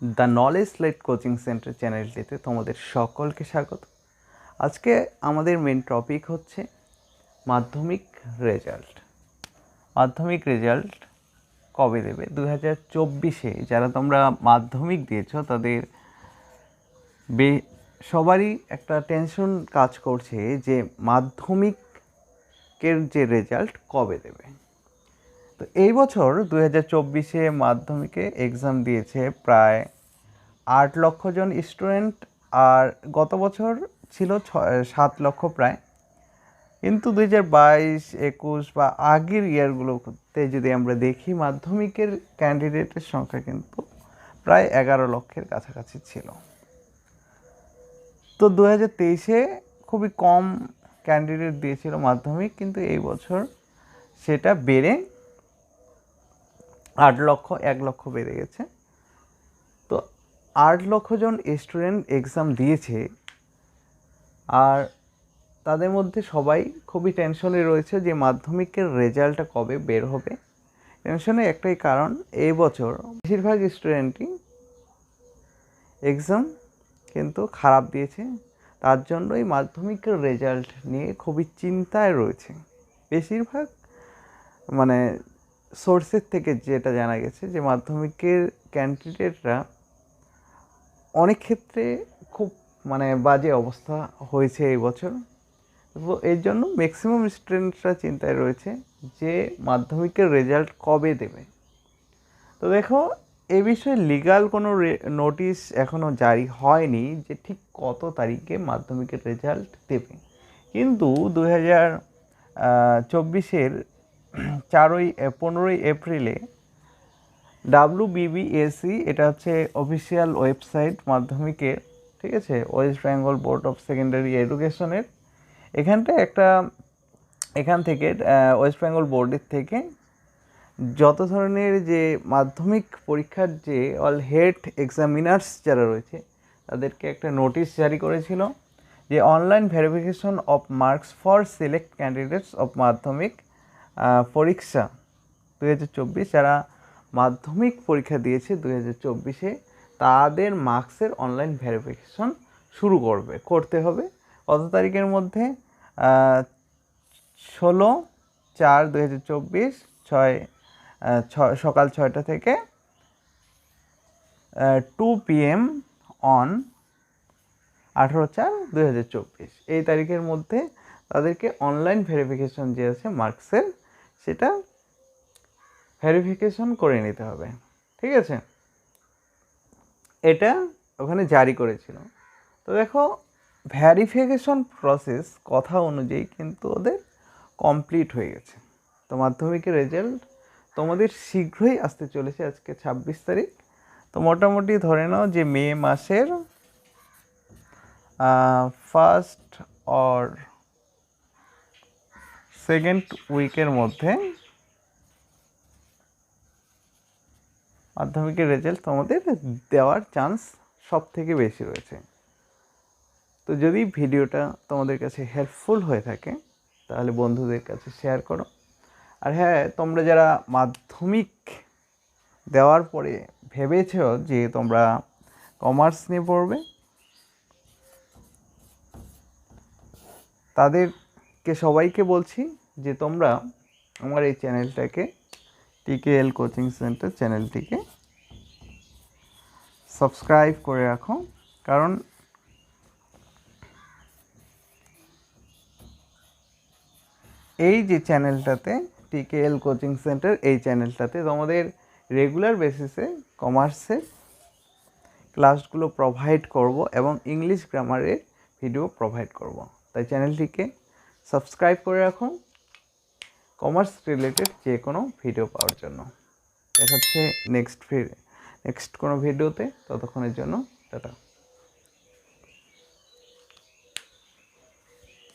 The knowledge light coaching centre চ্যানেলটিতে তোমাদের সকলকে স্বাগত। আজকে আমাদের মেন টপিক হচ্ছে মাধ্যমিক রেজাল্ট। মাধ্যমিক রেজাল্ট কবে দেবে? 2024-এ যারা তোমরা মাধ্যমিক দিয়েছ তাদের সবারই একটা টেনশন কাজ করছে যে মাধ্যমিকের যে রেজাল্ট কবে দেবে। তো এই বছর 2024-এ মাধ্যমিকে এক্সাম দিয়েছে প্রায় 8 লক্ষ জন স্টুডেন্ট, আর গত বছর ছিল 7 লক্ষ প্রায়। কিন্তু 2022, 21 বা আগের ইয়ারগুলোতে যদি আমরা দেখি, মাধ্যমিকের ক্যান্ডিডেটের সংখ্যা কিন্তু প্রায় 11 লক্ষের কাছাকাছি ছিল। তো 2023-এ খুবই কম ক্যান্ডিডেট দিয়েছিল মাধ্যমিক, কিন্তু এই বছর সেটা বেড়ে 8 লক্ষ, 1 লক্ষ বেড়ে গেছে। তো 8 লক্ষ জন স্টুডেন্ট এক্সাম দিয়েছে, আর তাদের মধ্যে সবাই খুবই টেনশনে রয়েছে যে মাধ্যমিকের রেজাল্টটা কবে বের হবে। টেনশনের একটাই কারণ, এই বছর বেশিরভাগ স্টুডেন্টই এক্সাম কিন্তু খারাপ দিয়েছে, তার জন্যই মাধ্যমিকের রেজাল্ট নিয়ে খুবই চিন্তায় রয়েছে। বেশিরভাগ সোর্সের থেকে যেটা জানা গেছে যে মাধ্যমিকের ক্যান্ডিডেটরা অনেক ক্ষেত্রে খুব বাজে অবস্থা হয়েছে এই বছর। তো এর জন্য ম্যাক্সিমাম স্টুডেন্টরা চিন্তায় রয়েছে যে মাধ্যমিকের রেজাল্ট কবে দেবে। তো দেখো, এ বিষয়ে লিগাল কোনো নোটিশ এখনও জারি হয়নি যে ঠিক কত তারিখে মাধ্যমিকের রেজাল্ট দেবে। কিন্তু 2024-এর 15ই এপ্রিলে WBBSE, এটা হচ্ছে অফিসিয়াল ওয়েবসাইট মাধ্যমিকের, ঠিক আছে, West Bengal board of secondary এডুকেশনের, এখান থেকে ওয়েস্ট বেঙ্গল বোর্ডের থেকে যত ধরনের যে মাধ্যমিক পরীক্ষার যে অল হেড এক্সামিনার্স যারা রয়েছে তাদেরকে একটা নোটিশ জারি করেছিল যে online verification of marks for select candidates of মাধ্যমিক পরীক্ষা 2024, যারা মাধ্যমিক পরীক্ষা দিয়েছে 2024-এ তাদের মার্কসের অনলাইন ভেরিফিকেশন শুরু করতে হবে কত তারিখের মধ্যে? 16/4/2024 সকাল 6টা থেকে 2 PM অন 18/4/2024 এই তারিখের মধ্যে তাদেরকে অনলাইন ভেরিফিকেশন যে আছে মার্কসের, সেটা ভেরিফিকেশন করে নিতে হবে, ঠিক আছে? এটা ওখানে জারি করেছিল। তো দেখো, ভেরিফিকেশন প্রসেস কথা অনুযায়ী কিন্তু ওদের কমপ্লিট হয়ে গেছে। তো মাধ্যমিকের রেজাল্ট তোমাদের শীঘ্রই আসতে চলেছে। আজকে 26 তারিখ, তো মোটামুটি ধরে নাও যে মে মাসের ফার্স্ট অর সেকেন্ড উইকের মধ্যে মাধ্যমিকের রেজাল্ট তোমাদের দেওয়ার চান্স সব থেকে বেশি রয়েছে। তো যদি ভিডিওটা তোমাদের কাছে হেল্পফুল হয়ে থাকে তাহলে বন্ধুদের কাছে শেয়ার করো। আর হ্যাঁ, তোমরা যারা মাধ্যমিক দেওয়ার পরে ভেবেছ যে তোমরা কমার্স নিয়ে পড়বে, তাদেরকে সবাইকে বলছি যে তোমরা আমার এই চ্যানেলটাকে, TKL কোচিং সেন্টার চ্যানেলটিকে সাবস্ক্রাইব করে রাখো। কারণ এই যে চ্যানেলটাতে, TKL কোচিং সেন্টার, এই চ্যানেলটাতে তোমাদের রেগুলার বেসিসে কমার্সের ক্লাসগুলো প্রোভাইড করব এবং ইংলিশ গ্রামারের ভিডিও প্রোভাইড করব। তাই চ্যানেলটিকে সাবস্ক্রাইব করে রাখো কমার্স রিলেটেড যে কোনো ভিডিও পাওয়ার জন্য। দেখা হচ্ছে নেক্সট কোনো ভিডিওতে। ততক্ষণের জন্য টাটা।